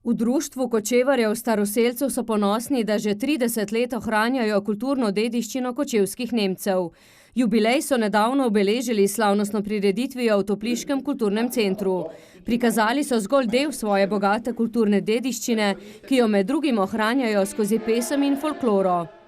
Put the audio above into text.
V društvu kočevarjev staroselcev so ponosni, da že 30 let ohranjajo kulturno dediščino kočevskih Nemcev. Jubilej so nedavno obeležili s slavnostno prireditvijo v Topliškem kulturnem centru. Prikazali so zgolj del svoje bogate kulturne dediščine, ki jo med drugim ohranjajo skozi pesem in folkloro.